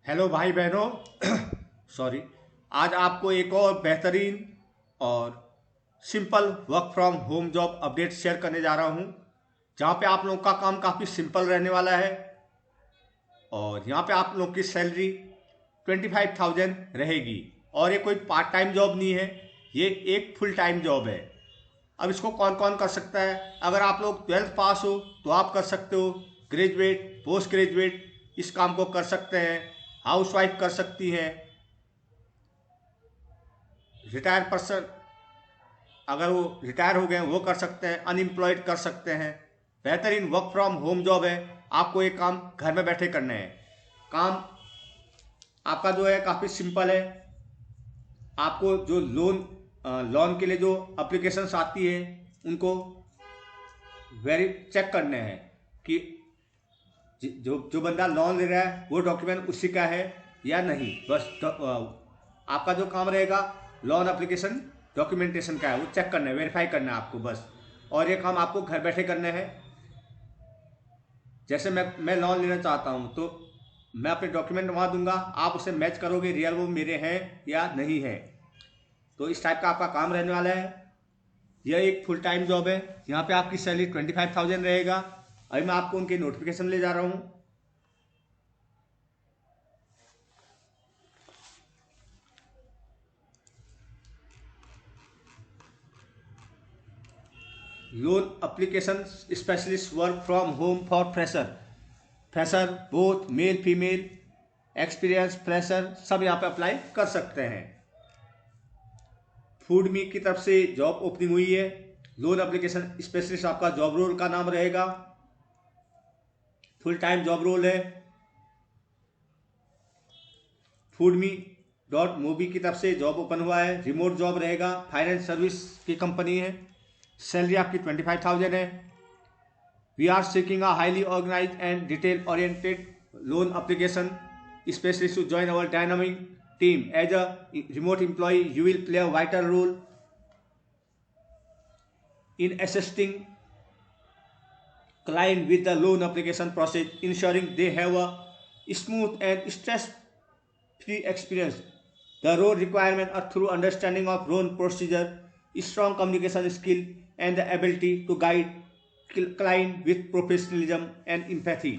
Hello भाई बहनों। Sorry. आज आपको एक और बेहतरीन और simple work from home job update share करने जा रहा हूं, जहां पे आप लोगों का काम काफ़ी सिंपल रहने वाला है और यहां पे आप लोग की सैलरी 25,000 रहेगी। और ये कोई पार्ट टाइम जॉब नहीं है, ये एक फुल टाइम जॉब है। अब इसको कौन कौन कर सकता है? अगर आप लोग 12th पास हो तो आप कर सकते हो, ग्रेजुएट, पोस्ट ग्रेजुएट इस काम को कर सकते हैं, हाउसवाइफ कर सकती हैं, रिटायर पर्सन अगर वो रिटायर हो गए वो कर सकते हैं, अनएम्प्लॉयड कर सकते हैं। बेहतरीन वर्क फ्रॉम होम जॉब है। आपको ये काम घर में बैठे करने हैं। काम आपका जो है काफ़ी सिंपल है। आपको जो लोन के लिए जो अप्लीकेशंस आती है उनको चेक करने हैं कि जो जो बंदा लोन ले रहा है वो डॉक्यूमेंट उसी का है या नहीं। बस आपका जो काम रहेगा लोन एप्लीकेशन डॉक्यूमेंटेशन का है, वो चेक करना है, वेरीफाई करना है आपको बस। और ये काम आपको घर बैठे करने हैं। जैसे मैं लोन लेना चाहता हूँ तो मैं अपने डॉक्यूमेंट वहाँ दूंगा, आप उसे मैच करोगे रियल वो मेरे हैं या नहीं है। तो इस टाइप का आपका काम रहने वाला है। यह एक फुल टाइम जॉब है। यहाँ पे आपकी सैलरी 25,000 रहेगा। अभी मैं आपको उनके नोटिफिकेशन ले जा रहा हूँ। Loan application specialist work from home for fresher both male female experience fresher सब यहाँ पे अप्लाई कर सकते हैं। फूड मी की तरफ से जॉब ओपनिंग हुई है। लोन एप्लीकेशन स्पेशलिस्ट आपका जॉब रोल का नाम रहेगा। फुल टाइम जॉब रोल है। foodme.mobi की तरफ से जॉब ओपन हुआ है। रिमोट जॉब रहेगा। फाइनेंस सर्विस की कंपनी है। सैलरी आपकी 25,000 है। We are seeking a highly organised and detail oriented loan application specialist to join our dynamic team. As a remote employee, you will play a vital role in assisting client with the loan application process, ensuring they have a smooth and stress-free experience. The role requirements are through understanding of loan procedure, strong communication skill, and the ability to guide client with professionalism and empathy.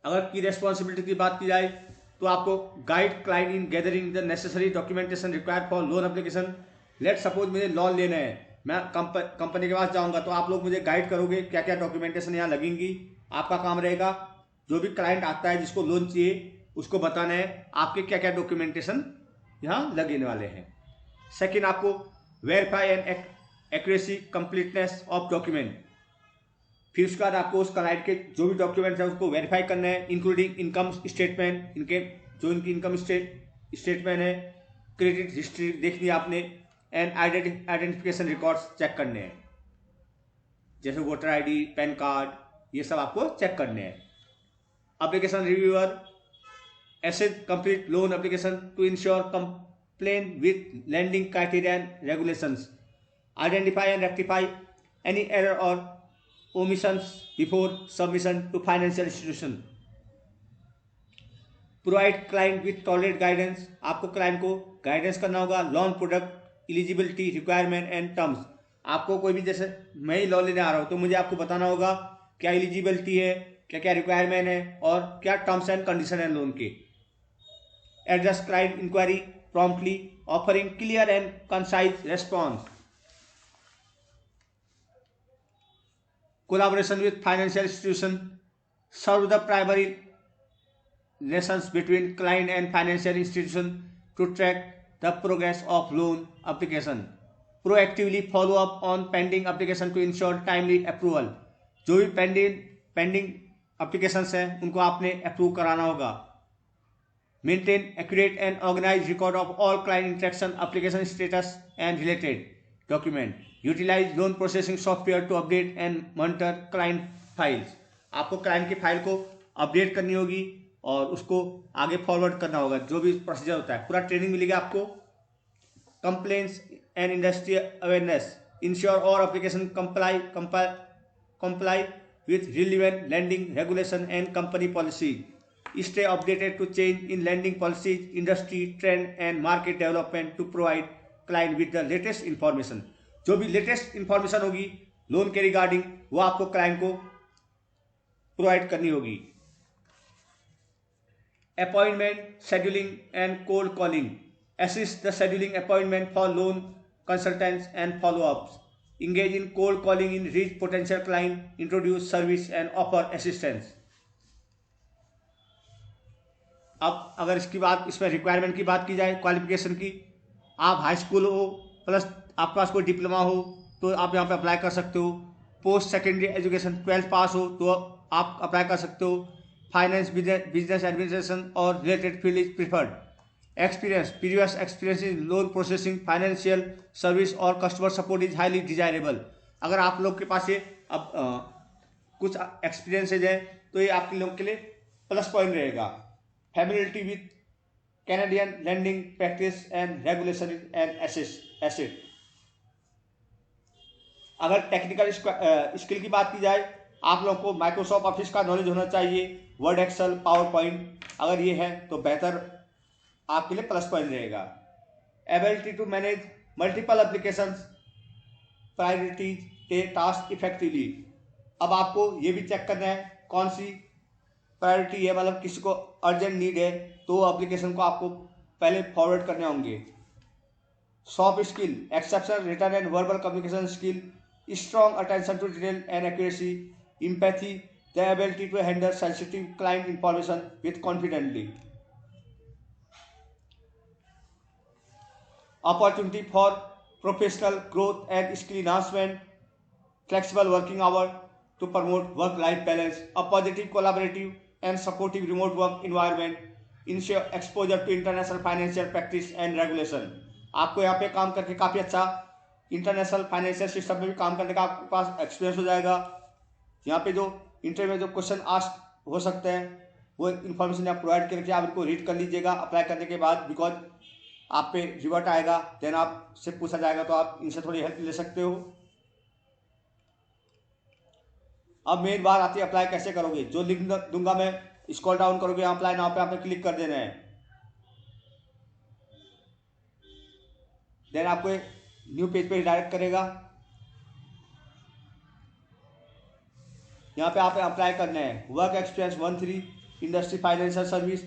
अगर की responsibility की बात की जाए तो आपको guide client in gathering the necessary documentation required for loan application. Let suppose मुझे loan लेना है, मैं कंपनी के पास जाऊंगा तो आप लोग मुझे गाइड करोगे क्या क्या डॉक्यूमेंटेशन यहाँ लगेंगी। आपका काम रहेगा जो भी क्लाइंट आता है जिसको लोन चाहिए उसको बताना है आपके क्या क्या डॉक्यूमेंटेशन यहाँ लगने वाले हैं। सेकेंड, आपको verify and accuracy completeness of document. फिर उसके बाद आपको उस क्लाइंट के जो भी डॉक्यूमेंट्स हैं उसको वेरीफाई करना है, इंक्लूडिंग इनकम स्टेटमेंट, इनकी इनकम स्टेटमेंट है, क्रेडिट हिस्ट्री देखनी है आपने, एंड आइडेंटिफिकेशन रिकॉर्ड्स चेक करने हैं, जैसे वोटर आईडी, पैन कार्ड, ये सब आपको चेक करने हैं। Application reviewer assess complete loan application to ensure complain with lending criteria and regulations, identify and rectify any error or omissions before submission to financial institution. Provide client with tolerant guidance. आपको client को guidance करना होगा। Lawn product eligibility requirement and terms. आपको कोई भी, जैसे मैं ही lawn लेने आ रहा हूँ तो मुझे आपको बताना होगा क्या एलिजिबिलिटी है, क्या क्या रिक्वायरमेंट है और क्या टर्म्स एंड कंडीशन है लोन के। Address client inquiry promptly, offering clear and concise response. Collaboration with financial institution, serve the primary relations between client and financial institution to track the progress of loan application. Proactively follow up on pending application to ensure timely approval. जो भी pending applications हैं उनको आपने approve कराना होगा। Maintain accurate and organized record of all client interaction, application status and related document. Utilise loan processing software to update and monitor client files. आपको client की file को अपडेट करनी होगी और उसको आगे फॉरवर्ड करना होगा, जो भी प्रोसीजर होता है पूरा ट्रेनिंग मिलेगा आपको। Complaints and industry awareness, ensure और application comply with relevant lending regulation and company policy. Stay updated to change in lending policies, industry trend and market development to provide client with the latest information. जो भी latest information होगी loan के regarding वो आपको client को provide करनी होगी. Appointment scheduling and cold calling. Assist the scheduling appointment for loan consultants and follow-ups. Engage in cold calling in reach potential client, introduce service and offer assistance. अब अगर इसमें requirement की बात की जाए, क्वालिफिकेशन की, आप हाई स्कूल हो प्लस आपके पास कोई डिप्लोमा हो तो आप यहाँ पे अप्लाई कर सकते हो. पोस्ट सेकेंडरी एजुकेशन 12th पास हो तो आप अप्लाई कर सकते हो. फाइनेंस, बिजनेस एडमिनिस्ट्रेशन और related field is preferred. Experience, previous experience in loan processing, financial service और customer support is highly desirable. अगर आप लोग के पास ये अब कुछ एक्सपीरियंसेज है तो ये आपके लोग के लिए प्लस पॉइंट रहेगा. Familiarity with Canadian lending practice and regulation and asset. अगर टेक्निकल स्किल की बात की जाए, आप लोग को माइक्रोसॉफ्ट ऑफिस का नॉलेज होना चाहिए, वर्ड, एक्सेल, पावर पॉइंट. अगर ये है तो बेहतर आपके लिए प्लस पॉइंट रहेगा. Ability to manage multiple applications, priority task effectively. अब आपको ये भी चेक करना है कौन सी प्रायोरिटी है, मतलब किसी को अर्जेंट नीड है तो एप्लीकेशन को आपको पहले फॉरवर्ड करने होंगे. Soft skill, exceptional written and verbal communication skill, strong attention to detail and accuracy, empathy, the ability to handle sensitive client information with confidently. Opportunity for professional growth and skill enhancement, flexible working hour to promote work-life balance, a positive, collaborative and supportive remote work environment, ensure exposure to international financial practice and regulation. आपको यहाँ पे काम करके काफ़ी अच्छा international financial system में भी काम करने का आपके पास एक्सपीरियंस हो जाएगा. यहाँ पे जो इंटरव्यू में जो क्वेश्चन आस्क हो सकते हैं वो इन्फॉर्मेशन आप प्रोवाइड करके आप इनको रीड कर लीजिएगा अप्लाई करने के बाद, बिकॉज आप पे रिवर्ट आएगा, देन आपसे पूछा जाएगा तो आप इनसे थोड़ी हेल्प ले सकते हो. अब मेन बात आती है अप्लाई कैसे करोगे. जो लिंक दूंगा मैं, स्क्रॉल डाउन करोगे, अप्लाई नाउ पे आपने क्लिक कर देना है. देन आपको न्यू पेज पे डायरेक्ट करेगा. यहाँ पे आप अप्लाई करना है. Work experience 13, industry financial service,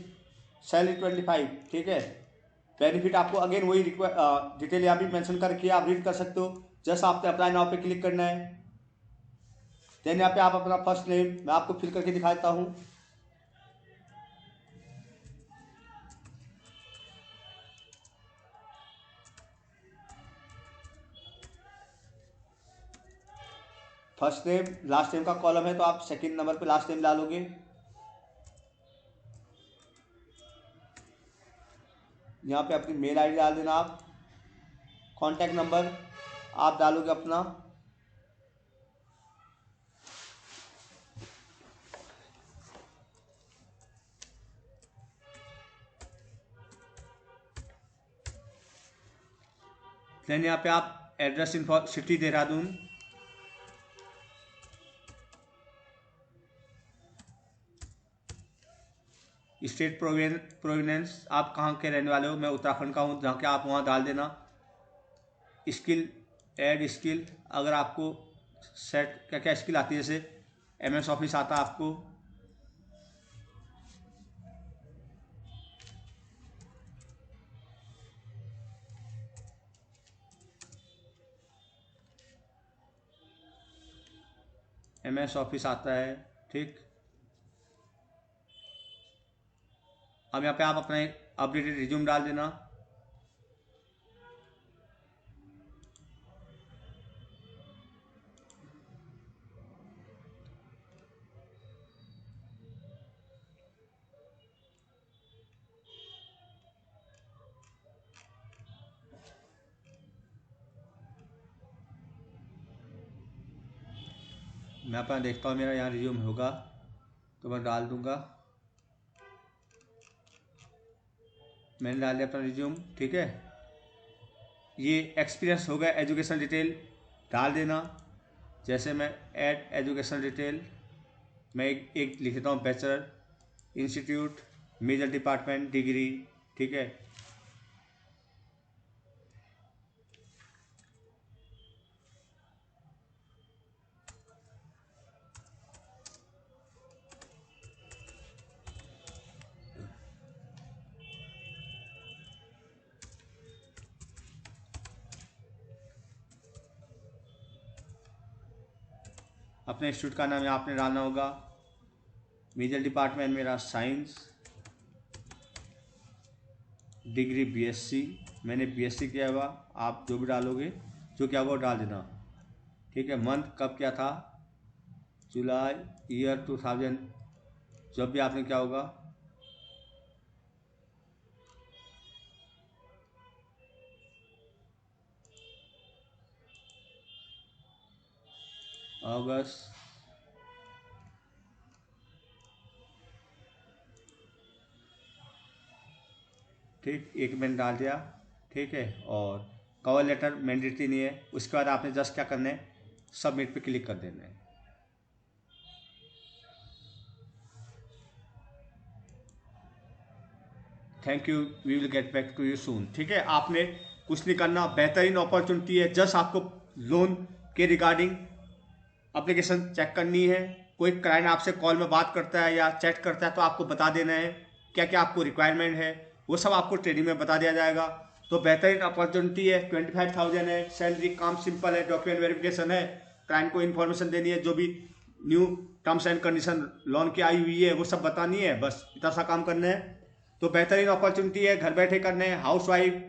salary 25. ठीक है. बेनिफिट आपको अगेन वही डिटेल यहाँ भी मेंशन करके आप रीड कर सकते हो. जस्ट आपने अप्लाई नाउ पे क्लिक करना है. देन यहाँ पे आप अपना फर्स्ट नेम मैं आपको फिल करके दिखाता हूँ. फर्स्ट नेम, लास्ट नेम का कॉलम है तो आप सेकंड नंबर पे लास्ट नेम डालोगे. यहाँ पे अपनी मेल आईडी डाल देना आप. कॉन्टैक्ट नंबर आप डालोगे अपना. देन यहाँ पे आप address info city Dehradun. State provenance आप कहाँ के रहने वाले हो. मैं उत्तराखंड का हूँ, जहाँ के आप वहाँ डाल देना. स्किल, ऐड स्किल, अगर आपको सेट क्या क्या स्किल आती है, जैसे MS ऑफिस आता है आपको. MS ऑफिस आता है. ठीक. अब यहाँ पे आप अपना एक अपडेटेड रिज्यूम डाल देना. मैं अपना देखता हूँ मेरा यहाँ रिज्यूम होगा तो मैं डाल दूँगा. मैंने डाल दिया अपना रिज्यूम. ठीक है. ये एक्सपीरियंस हो गया. एजुकेशन डिटेल डाल देना. जैसे मैं ऐड एजुकेशन डिटेल मैं एक लिख देता हूँ bachelor institute, major department, degree, ठीक है। अपने इंस्टीट्यूट का नाम यहाँ आपने डालना होगा। मेजर डिपार्टमेंट मेरा साइंस, डिग्री बीएससी, मैंने बीएससी किया हुआ। आप जो भी डालोगे, जो क्या होगा डाल देना, ठीक है। मंथ कब क्या था, जुलाई, ईयर 2000, जब भी आपने क्या होगा, अगस्त, ठीक, 1 महीना डाल दिया, ठीक है। और कवर लेटर मैंडेटरी नहीं है। उसके बाद आपने जस्ट क्या करना है, सबमिट पे क्लिक कर देना है। Thank you, we will get back to you soon, ठीक है। आपने कुछ नहीं करना, बेहतरीन अपॉर्चुनिटी है। जस्ट आपको लोन के रिगार्डिंग एप्लीकेशन चेक करनी है। कोई क्लाइंट आपसे कॉल में बात करता है या चैट करता है तो आपको बता देना है क्या क्या आपको रिक्वायरमेंट है, वो सब आपको ट्रेनिंग में बता दिया जाएगा। तो बेहतरीन अपॉर्चुनिटी है। 25,000 है, सैलरी, काम सिंपल है, डॉक्यूमेंट वेरिफिकेशन है, क्लाइंट को इन्फॉर्मेशन देनी है, जो भी new terms and condition loan की आई हुई है वो सब बतानी है, बस इतना सा काम करना है। तो बेहतरीन अपॉर्चुनिटी है, घर बैठे करने हैं। House wife,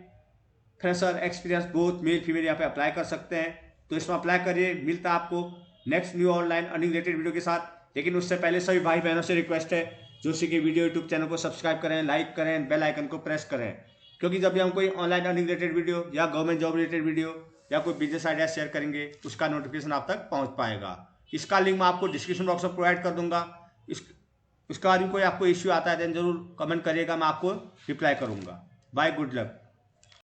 fresher, experience, both male female यहाँ पे अप्लाई कर सकते हैं। तो इसमें अप्लाई करिए। मिलता है आपको next new online earning related video के साथ। लेकिन उससे पहले सभी भाई बहनों से रिक्वेस्ट है, जो के वीडियो यूट्यूब चैनल को सब्सक्राइब करें, लाइक करें, बेल आइकन को प्रेस करें, क्योंकि जब भी हम कोई ऑनलाइन अर्निंग रिलेटेड वीडियो या गवर्नमेंट जॉब रिलेटेड वीडियो या कोई बिजनेस आइडिया शेयर करेंगे, उसका नोटिफिकेशन आप तक पहुँच पाएगा। इसका लिंक मैं आपको डिस्क्रिप्शन बॉक्स में प्रोवाइड कर दूंगा। उसके बाद भी कोई आपको इश्यू आता है देन जरूर कमेंट करिएगा, मैं आपको रिप्लाई करूंगा। Bye, good luck.